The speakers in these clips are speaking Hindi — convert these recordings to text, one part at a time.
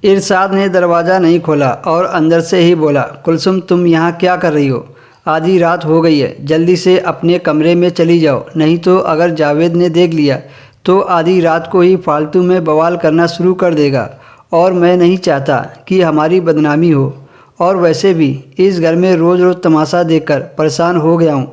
इरशाद ने दरवाज़ा नहीं खोला और अंदर से ही बोला, कुलसुम तुम यहाँ क्या कर रही हो? आधी रात हो गई है, जल्दी से अपने कमरे में चली जाओ, नहीं तो अगर जावेद ने देख लिया तो आधी रात को ही फालतू में बवाल करना शुरू कर देगा और मैं नहीं चाहता कि हमारी बदनामी हो। और वैसे भी इस घर में रोज़ रोज़ तमाशा देखकर परेशान हो गया हूँ।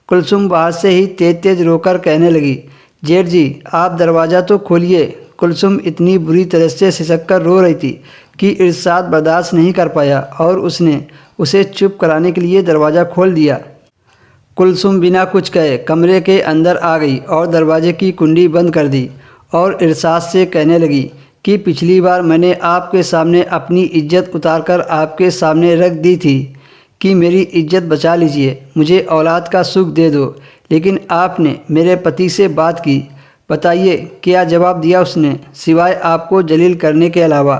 कुलसुम बाहर से ही तेज़ तेज़ रोकर कहने लगी, जेठ जी आप दरवाज़ा तो खोलिए। कुलसुम इतनी बुरी तरह से सिसक कर रो रही थी कि इरशाद बर्दाश्त नहीं कर पाया और उसने उसे चुप कराने के लिए दरवाज़ा खोल दिया। कुलसुम बिना कुछ कहे कमरे के अंदर आ गई और दरवाजे की कुंडी बंद कर दी और इरशाद से कहने लगी कि पिछली बार मैंने आपके सामने अपनी इज्जत उतारकर आपके सामने रख दी थी कि मेरी इज्जत बचा लीजिए, मुझे औलाद का सुख दे दो, लेकिन आपने मेरे पति से बात की। बताइए क्या जवाब दिया उसने, सिवाय आपको जलील करने के अलावा।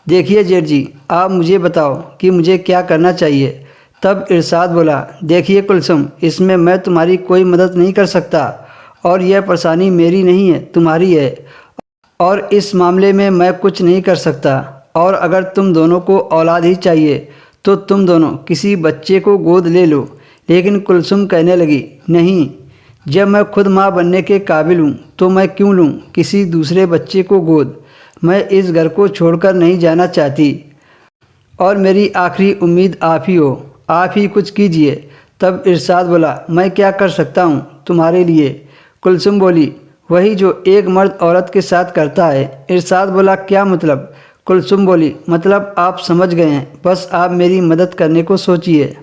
देखिए जेठ जी आप मुझे बताओ कि मुझे क्या करना चाहिए। तब इरशाद बोला, देखिए कुलसुम इसमें मैं तुम्हारी कोई मदद नहीं कर सकता और यह परेशानी मेरी नहीं है तुम्हारी है, और इस मामले में मैं कुछ नहीं कर सकता। और अगर तुम दोनों को औलाद ही चाहिए तो तुम दोनों किसी बच्चे को गोद ले लो। लेकिन कुलसुम कहने लगी, नहीं, जब मैं खुद माँ बनने के काबिल हूँ तो मैं क्यों लूँ किसी दूसरे बच्चे को गोद। मैं इस घर को छोड़कर नहीं जाना चाहती और मेरी आखिरी उम्मीद आप ही हो, आप ही कुछ कीजिए। तब इरशाद बोला, मैं क्या कर सकता हूँ तुम्हारे लिए? कुलसुम बोली, वही जो एक मर्द औरत के साथ करता है। इरशाद बोला, क्या मतलब? कुलसुम बोली, मतलब आप समझ गए हैं, बस आप मेरी मदद करने को सोचिए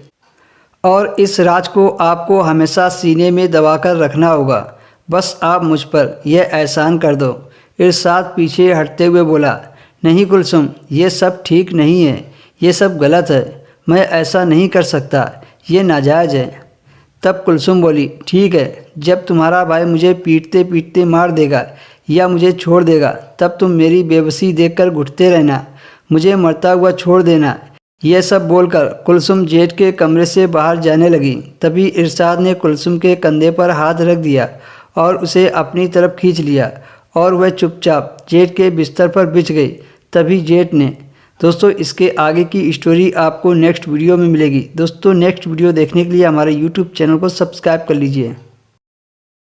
और इस राज को आपको हमेशा सीने में दबाकर रखना होगा। बस आप मुझ पर यह एहसान कर दो। इरशाद पीछे हटते हुए बोला, नहीं कुलसुम ये सब ठीक नहीं है, ये सब गलत है, मैं ऐसा नहीं कर सकता, ये नाजायज़ है। तब कुलसुम बोली, ठीक है, जब तुम्हारा भाई मुझे पीटते पीटते मार देगा या मुझे छोड़ देगा तब तुम मेरी बेबसी देखकर घुटते रहना, मुझे मरता हुआ छोड़ देना। यह सब बोलकर कुलसुम जेठ के कमरे से बाहर जाने लगी। तभी इरशाद ने कुलसुम के कंधे पर हाथ रख दिया और उसे अपनी तरफ खींच लिया और वह चुपचाप जेठ के बिस्तर पर बिछ गई। तभी जेठ ने दोस्तों इसके आगे की स्टोरी आपको नेक्स्ट वीडियो में मिलेगी। दोस्तों नेक्स्ट वीडियो देखने के लिए हमारे यूट्यूब चैनल को सब्सक्राइब कर लीजिए।